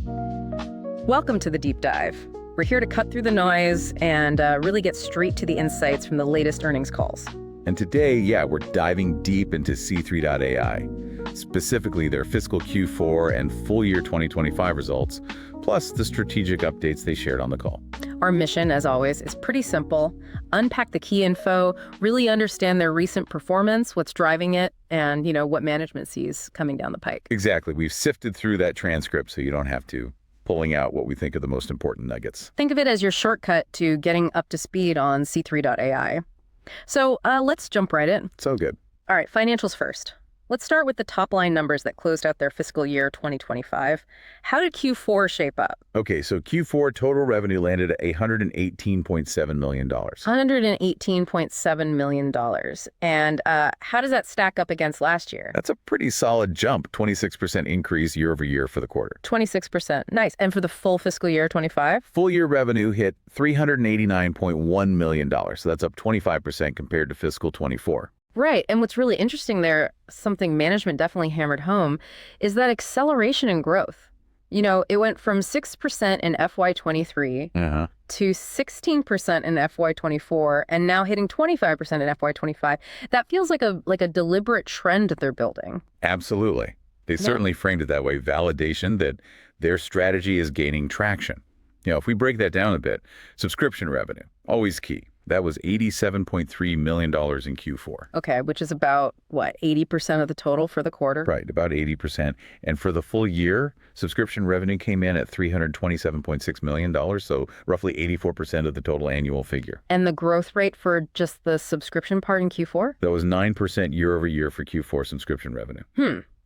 Welcome to the Deep Dive. We're here to cut through the noise and really get straight to the insights from the latest earnings calls. And today, we're diving deep into C3.ai, specifically their fiscal Q4 and full year 2025 results, plus the strategic updates they shared on the call. Our mission, as always, is pretty simple. Unpack the key info, really understand their recent performance, what's driving it, and, what management sees coming down the pike. Exactly. We've sifted through that transcript so you don't have to, pulling out what we think are the most important nuggets. Think of it as your shortcut to getting up to speed on C3.ai. So let's jump right in. So good. All right, financials first. Let's start with the top line numbers that closed out their fiscal year 2025. How did Q4 shape up? Okay, so Q4 total revenue landed at $118.7 million. $118.7 million. And how does that stack up against last year? That's a pretty solid jump, 26% increase year over year for the quarter. 26%. Nice. And for the full fiscal year 25? Full year revenue hit $389.1 million. So that's up 25% compared to fiscal 24. Right. And what's really interesting there, something management definitely hammered home, is that acceleration in growth. It went from 6% in FY23 to 16% in FY24, and now hitting 25% in FY25. That feels like a deliberate trend that they're building. Absolutely. They certainly framed it that way, validation that their strategy is gaining traction. If we break that down a bit, subscription revenue, always key. That was $87.3 million in Q4. Okay, which is about, 80% of the total for the quarter? Right, about 80%. And for the full year, subscription revenue came in at $327.6 million, so roughly 84% of the total annual figure. And the growth rate for just the subscription part in Q4? That was 9% year over year for Q4 subscription revenue.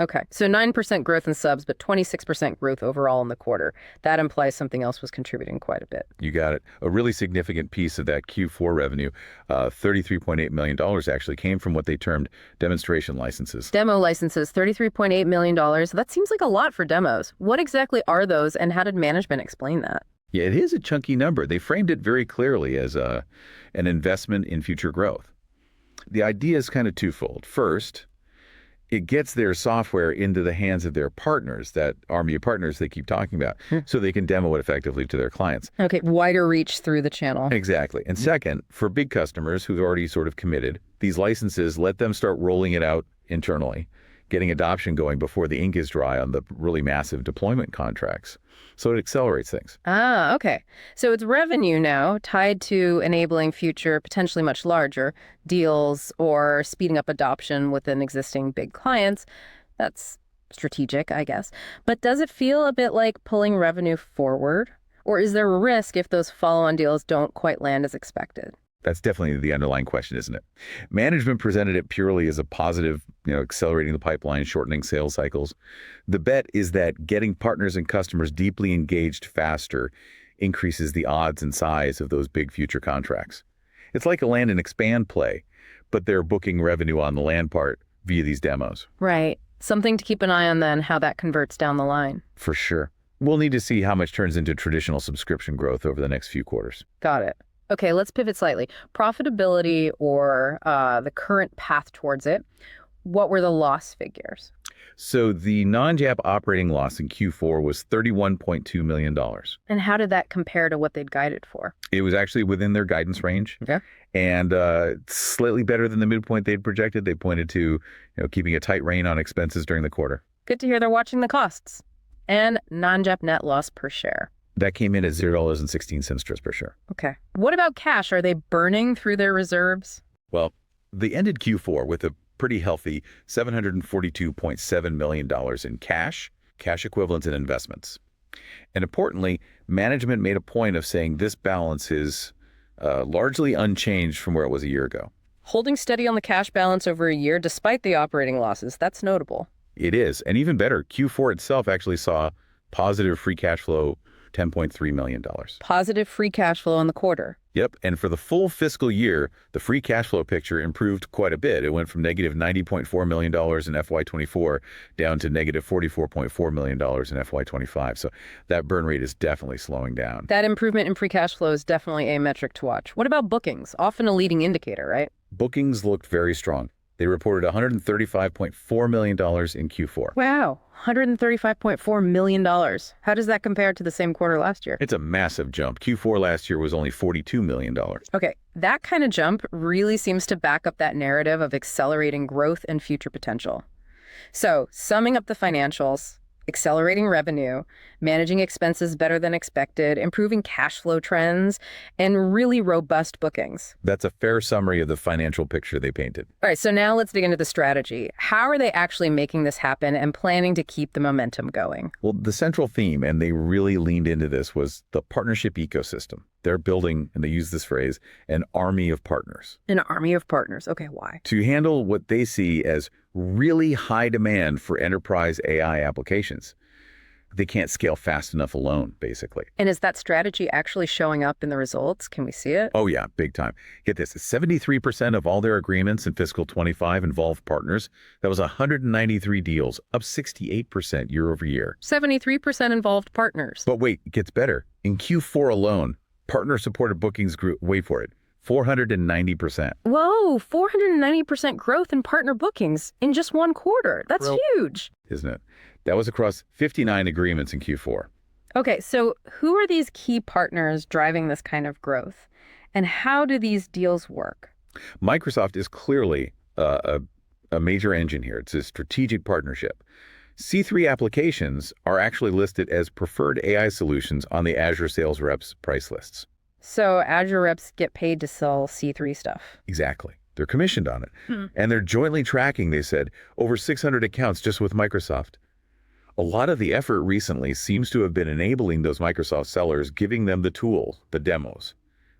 Okay, so 9% growth in subs, but 26% growth overall in the quarter. That implies something else was contributing quite a bit. You got it. A really significant piece of that Q4 revenue, $33.8 million actually came from what they termed demonstration licenses. Demo licenses, $33.8 million. That seems like a lot for demos. What exactly are those, and how did management explain that? Yeah, it is a chunky number. They framed it very clearly as an investment in future growth. The idea is kind of twofold. First, it gets their software into the hands of their partners, that army of partners they keep talking about, so they can demo it effectively to their clients. Okay, wider reach through the channel. Exactly. And second, for big customers who've already sort of committed, these licenses let them start rolling it out internally, getting adoption going before the ink is dry on the really massive deployment contracts. So it accelerates things. Ah, okay. So it's revenue now tied to enabling future, potentially much larger deals or speeding up adoption within existing big clients. That's strategic, I guess. But does it feel a bit like pulling revenue forward? Or is there a risk if those follow-on deals don't quite land as expected? That's definitely the underlying question, isn't it? Management presented it purely as a positive, accelerating the pipeline, shortening sales cycles. The bet is that getting partners and customers deeply engaged faster increases the odds and size of those big future contracts. It's like a land and expand play, but they're booking revenue on the land part via these demos. Right. Something to keep an eye on then, how that converts down the line. For sure. We'll need to see how much turns into traditional subscription growth over the next few quarters. Got it. Okay, let's pivot slightly. Profitability or the current path towards it. What were the loss figures? So the non-GAAP operating loss in Q4 was $31.2 million. And how did that compare to what they'd guided for? It was actually within their guidance range. Okay. And slightly better than the midpoint they'd projected. They pointed to keeping a tight rein on expenses during the quarter. Good to hear they're watching the costs. And non-GAAP net loss per share. That came in at $0.16 just per share. Okay. What about cash? Are they burning through their reserves? Well, they ended Q4 with a pretty healthy $742.7 million in cash equivalents, and investments. And importantly, management made a point of saying this balance is largely unchanged from where it was a year ago. Holding steady on the cash balance over a year despite the operating losses, that's notable. It is. And even better, Q4 itself actually saw positive free cash flow, $10.3 million. Positive free cash flow in the quarter. Yep. And for the full fiscal year, the free cash flow picture improved quite a bit. It went from negative $90.4 million in FY24 down to negative $44.4 million in FY25. So that burn rate is definitely slowing down. That improvement in free cash flow is definitely a metric to watch. What about bookings? Often a leading indicator, right? Bookings looked very strong. They reported $135.4 million in Q4. Wow, $135.4 million. How does that compare to the same quarter last year? It's a massive jump. Q4 last year was only $42 million. Okay, that kind of jump really seems to back up that narrative of accelerating growth and future potential. So, summing up the financials, accelerating revenue, managing expenses better than expected, improving cash flow trends, and really robust bookings. That's a fair summary of the financial picture they painted. All right, so now let's dig into the strategy. How are they actually making this happen and planning to keep the momentum going? Well, the central theme, and they really leaned into this, was the partnership ecosystem. They're building, and they use this phrase, an army of partners. An army of partners. Okay, why? To handle what they see as really high demand for enterprise AI applications. They can't scale fast enough alone, basically. And is that strategy actually showing up in the results? Can we see it? Oh yeah, big time. Get this, 73% of all their agreements in fiscal 25 involved partners. That was 193 deals, up 68% year over year. 73% involved partners. But wait, it gets better. In Q4 alone, partner-supported bookings grew, wait for it, 490%. Whoa, 490% growth in partner bookings in just one quarter. That's huge. Isn't it? That was across 59 agreements in Q4. Okay, so who are these key partners driving this kind of growth? And how do these deals work? Microsoft is clearly a major engine here. It's a strategic partnership. C3 applications are actually listed as preferred AI solutions on the Azure sales reps price lists. So Azure reps get paid to sell C3 stuff. Exactly. They're commissioned on it. And they're jointly tracking, they said, over 600 accounts just with Microsoft. A lot of the effort recently seems to have been enabling those Microsoft sellers, giving them the tools, the demos,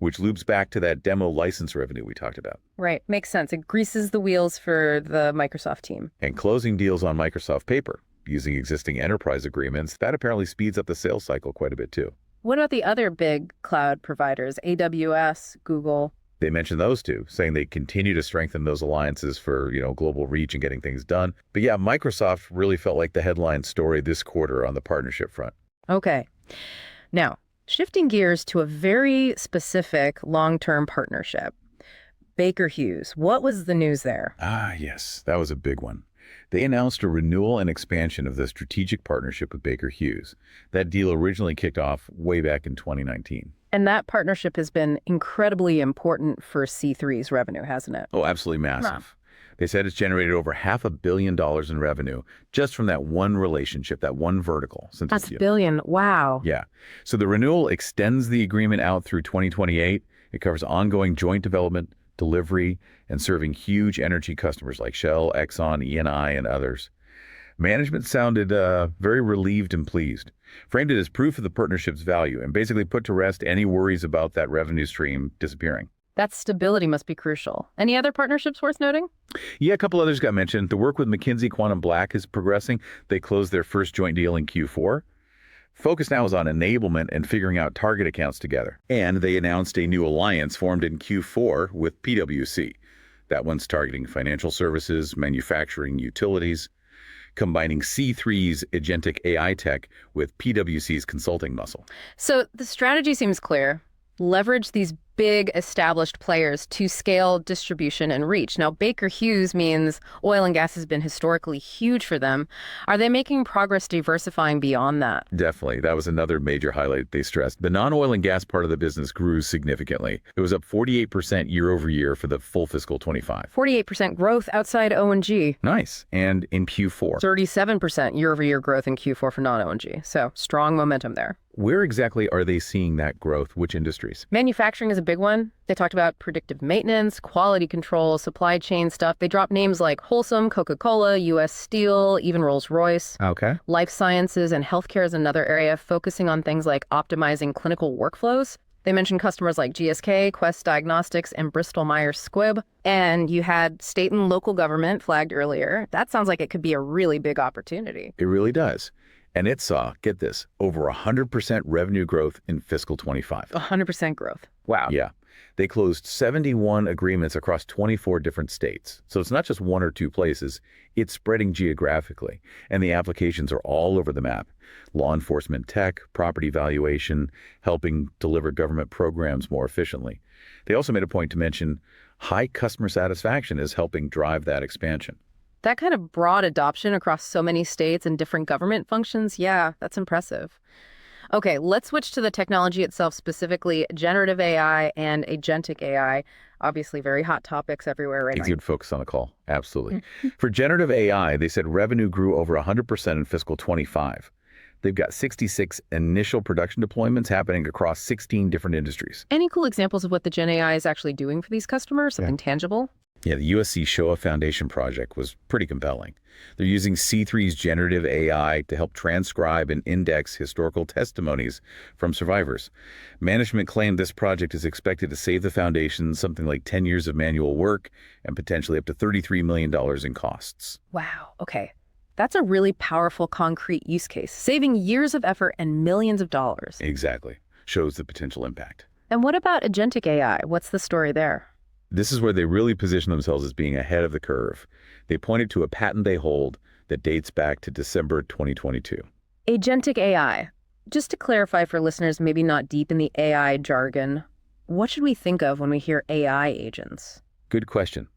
which loops back to that demo license revenue we talked about. Right. Makes sense. It greases the wheels for the Microsoft team. And closing deals on Microsoft paper using existing enterprise agreements, that apparently speeds up the sales cycle quite a bit too. What about the other big cloud providers, AWS, Google? They mentioned those two, saying they continue to strengthen those alliances for, global reach and getting things done. But yeah, Microsoft really felt like the headline story this quarter on the partnership front. Okay. Now, shifting gears to a very specific long-term partnership. Baker Hughes, what was the news there? Ah, yes, that was a big one. They announced a renewal and expansion of the strategic partnership with Baker Hughes. That deal originally kicked off way back in 2019. And that partnership has been incredibly important for C3's revenue, hasn't it? Oh, absolutely massive. They said it's generated over $500 million in revenue just from that one relationship, that one vertical. That's billion. Wow. Yeah. So the renewal extends the agreement out through 2028. It covers ongoing joint development, delivery, and serving huge energy customers like Shell, Exxon, Eni, and others. Management sounded very relieved and pleased, framed it as proof of the partnership's value, and basically put to rest any worries about that revenue stream disappearing. That stability must be crucial. Any other partnerships worth noting? Yeah, a couple others got mentioned. The work with McKinsey Quantum Black is progressing. They closed their first joint deal in Q4. Focus now is on enablement and figuring out target accounts together. And they announced a new alliance formed in Q4 with PwC. That one's targeting financial services, manufacturing, utilities, combining C3's Agentic AI tech with PwC's consulting muscle. So the strategy seems clear. Leverage these big established players to scale distribution and reach. Now, Baker Hughes means oil and gas has been historically huge for them. Are they making progress diversifying beyond that? Definitely. That was another major highlight they stressed. The non-oil and gas part of the business grew significantly. It was up 48% year over year for the full fiscal 25. 48% growth outside O&G. Nice. And in Q4. 37% year over year growth in Q4 for non-O&G. So strong momentum there. Where exactly are they seeing that growth? Which industries? Manufacturing is a big one. They talked about predictive maintenance, quality control, supply chain stuff. They dropped names like Wholesome, Coca-Cola, U.S. Steel, even Rolls-Royce. Okay. Life sciences and healthcare is another area focusing on things like optimizing clinical workflows. They mentioned customers like GSK, Quest Diagnostics, and Bristol-Myers Squibb. And you had state and local government flagged earlier. That sounds like it could be a really big opportunity. It really does. And it saw, get this, over 100% revenue growth in fiscal 25. 100% growth. Wow. Yeah. They closed 71 agreements across 24 different states. So it's not just one or two places, it's spreading geographically. And the applications are all over the map. Law enforcement tech, property valuation, helping deliver government programs more efficiently. They also made a point to mention high customer satisfaction is helping drive that expansion. That kind of broad adoption across so many states and different government functions, yeah, that's impressive. Okay, let's switch to the technology itself, specifically generative AI and agentic AI. Obviously, very hot topics everywhere right now. Easy to focus on the call. Absolutely. For generative AI, they said revenue grew over 100% in fiscal 25. They've got 66 initial production deployments happening across 16 different industries. Any cool examples of what the Gen AI is actually doing for these customers? Something tangible? Yeah, the USC Shoah Foundation project was pretty compelling. They're using C3's generative AI to help transcribe and index historical testimonies from survivors. Management claimed this project is expected to save the foundation something like 10 years of manual work and potentially up to $33 million in costs. Wow, okay. That's a really powerful, concrete use case, saving years of effort and millions of dollars. Exactly. Shows the potential impact. And what about agentic AI? What's the story there? This is where they really position themselves as being ahead of the curve. They pointed to a patent they hold that dates back to December 2022. Agentic AI. Just to clarify for listeners maybe not deep in the AI jargon, what should we think of when we hear AI agents? Good question.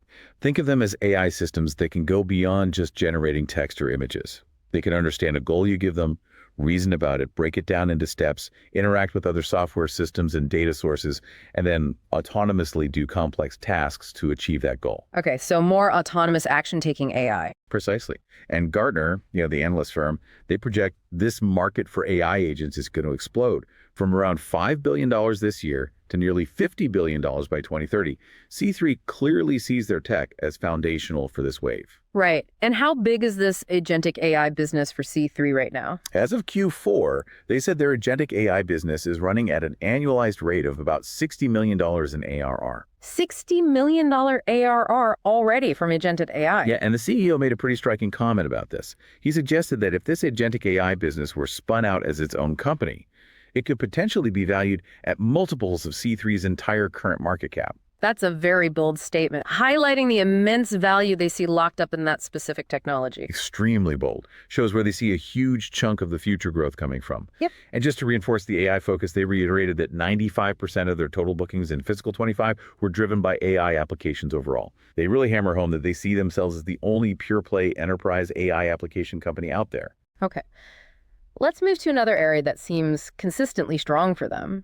Think of them as AI systems that can go beyond just generating text or images. They can understand a goal you give them, reason about it, break it down into steps, interact with other software systems and data sources, and then autonomously do complex tasks to achieve that goal. Okay, so more autonomous action-taking AI. Precisely. And Gartner, the analyst firm, they project this market for AI agents is going to explode from around $5 billion this year to nearly $50 billion by 2030. C3 clearly sees their tech as foundational for this wave. Right. And how big is this agentic AI business for C3 right now? As of Q4, they said their agentic AI business is running at an annualized rate of about $60 million in ARR. $60 million ARR already from agentic AI. Yeah, and the CEO made a pretty striking comment about this. He suggested that if this agentic AI business were spun out as its own company, it could potentially be valued at multiples of C3's entire current market cap. That's a very bold statement, highlighting the immense value they see locked up in that specific technology. Extremely bold. Shows where they see a huge chunk of the future growth coming from. Yep. And just to reinforce the AI focus, they reiterated that 95% of their total bookings in fiscal 25 were driven by AI applications overall. They really hammer home that they see themselves as the only pure-play enterprise AI application company out there. Okay. Let's move to another area that seems consistently strong for them.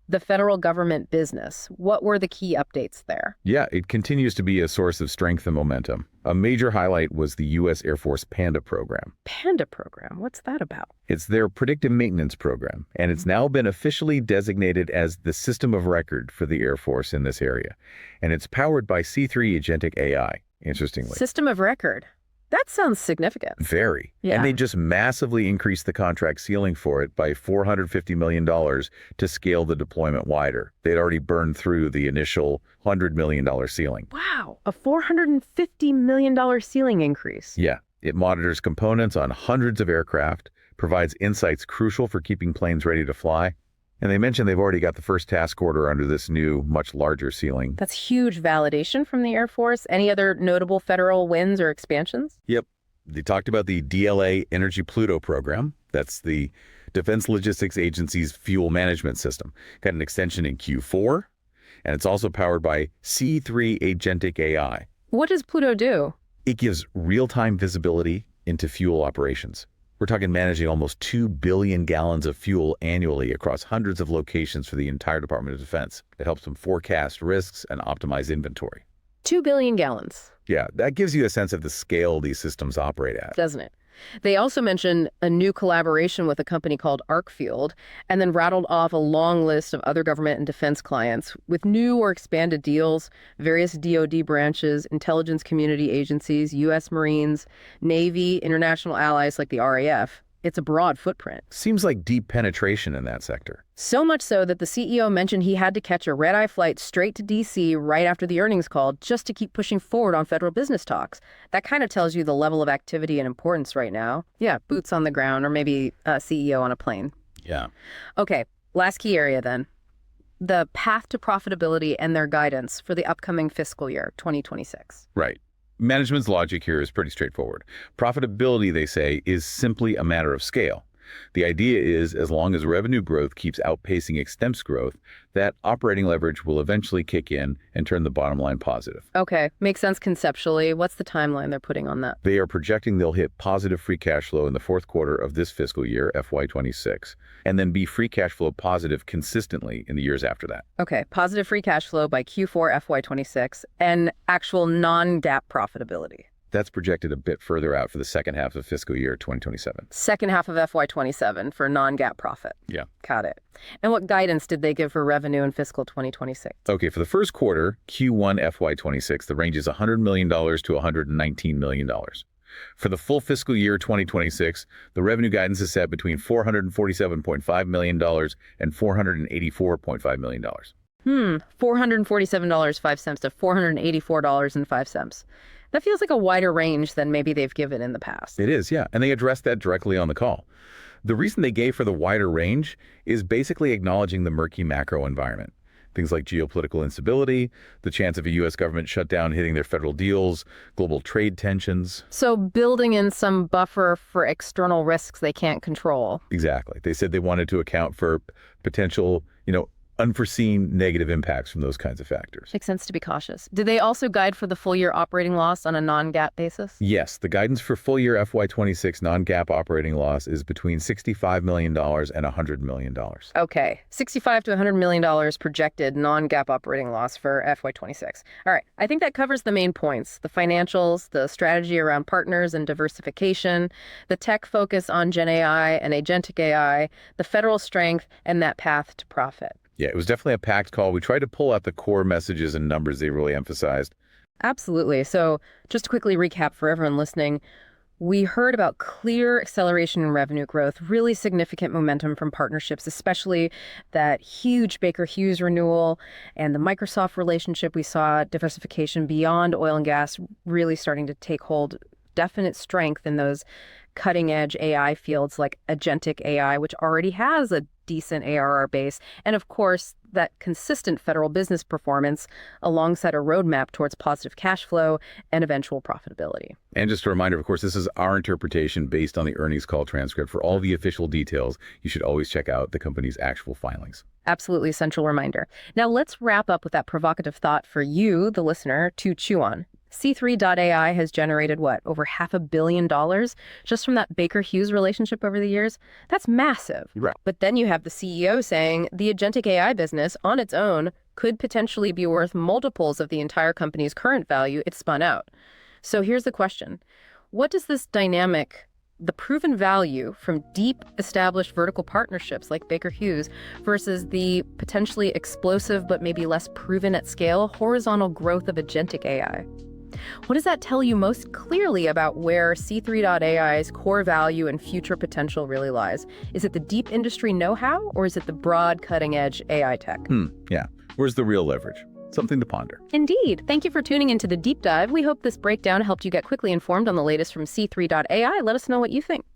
The federal government business. What were the key updates there? Yeah, it continues to be a source of strength and momentum. A major highlight was the U.S. Air Force Panda program. Panda program? What's that about? It's their predictive maintenance program, and it's now been officially designated as the system of record for the Air Force in this area. And it's powered by C3 Agentic AI, interestingly. System of record. That sounds significant. Very. Yeah. And they just massively increased the contract ceiling for it by $450 million to scale the deployment wider. They'd already burned through the initial $100 million ceiling. Wow, a $450 million ceiling increase. Yeah. It monitors components on hundreds of aircraft, provides insights crucial for keeping planes ready to fly. And they mentioned they've already got the first task order under this new, much larger ceiling. That's huge validation from the Air Force. Any other notable federal wins or expansions? Yep. They talked about the DLA Energy Pluto program. That's the Defense Logistics Agency's fuel management system. Got an extension in Q4, and it's also powered by C3 Agentic AI. What does Pluto do? It gives real-time visibility into fuel operations. We're talking managing almost 2 billion gallons of fuel annually across hundreds of locations for the entire Department of Defense. It helps them forecast risks and optimize inventory. 2 billion gallons. Yeah, that gives you a sense of the scale these systems operate at. Doesn't it? They also mentioned a new collaboration with a company called Arcfield, and then rattled off a long list of other government and defense clients with new or expanded deals, various DoD branches, intelligence community agencies, U.S. Marines, Navy, international allies like the RAF. It's a broad footprint. Seems like deep penetration in that sector. So much so that the CEO mentioned he had to catch a red-eye flight straight to D.C. right after the earnings call just to keep pushing forward on federal business talks. That kind of tells you the level of activity and importance right now. Yeah, boots on the ground, or maybe a CEO on a plane. Yeah. Okay, last key area then. The path to profitability and their guidance for the upcoming fiscal year, 2026. Right. Management's logic here is pretty straightforward. Profitability, they say, is simply a matter of scale. The idea is, as long as revenue growth keeps outpacing expense growth, that operating leverage will eventually kick in and turn the bottom line positive. Okay, makes sense conceptually. What's the timeline they're putting on that? They are projecting they'll hit positive free cash flow in the fourth quarter of this fiscal year, FY26, and then be free cash flow positive consistently in the years after that. Okay, positive free cash flow by Q4 FY26 and actual non-GAAP profitability. That's projected a bit further out for the second half of fiscal year 2027. Second half of FY27 for non-GAAP profit. Yeah. Got it. And what guidance did they give for revenue in fiscal 2026? Okay, for the first quarter, Q1 FY26, the range is $100 million to $119 million. For the full fiscal year 2026, the revenue guidance is set between $447.5 million and $484.5 million. $447.05 to $484.05. That feels like a wider range than maybe they've given in the past. It is, yeah, and they addressed that directly on the call. The reason they gave for the wider range is basically acknowledging the murky macro environment. Things like geopolitical instability, the chance of a U.S. government shutdown hitting their federal deals, global trade tensions. So building in some buffer for external risks they can't control. Exactly. They said they wanted to account for potential, unforeseen negative impacts from those kinds of factors. Makes sense to be cautious. Did they also guide for the full year operating loss on a non-GAAP basis? Yes, the guidance for full year FY26 non-GAAP operating loss is between $65 million and $100 million. Okay, $65 to $100 million projected non-GAAP operating loss for FY26. All right, I think that covers the main points: the financials, the strategy around partners and diversification, the tech focus on Gen AI and Agentic AI, the federal strength, and that path to profit. Yeah, it was definitely a packed call. We tried to pull out the core messages and numbers they really emphasized. Absolutely. So just to quickly recap for everyone listening, we heard about clear acceleration in revenue growth, really significant momentum from partnerships, especially that huge Baker Hughes renewal and the Microsoft relationship. We saw diversification beyond oil and gas really starting to take hold, definite strength in those cutting-edge AI fields like Agentic AI, which already has a decent ARR base, and of course, that consistent federal business performance alongside a roadmap towards positive cash flow and eventual profitability. And just a reminder, of course, this is our interpretation based on the earnings call transcript. For all the official details, you should always check out the company's actual filings. Absolutely essential reminder. Now let's wrap up with that provocative thought for you, the listener, to chew on. C3.ai has generated over $500 million just from that Baker Hughes relationship over the years? That's massive. Right. But then you have the CEO saying the Agentic AI business on its own could potentially be worth multiples of the entire company's current value it spun out. So here's the question. What does this dynamic, the proven value from deep established vertical partnerships like Baker Hughes versus the potentially explosive but maybe less proven at scale horizontal growth of Agentic AI? What does that tell you most clearly about where C3.ai's core value and future potential really lies? Is it the deep industry know-how, or is it the broad cutting-edge AI tech? Yeah. Where's the real leverage? Something to ponder. Indeed. Thank you for tuning into the deep dive. We hope this breakdown helped you get quickly informed on the latest from C3.ai. Let us know what you think.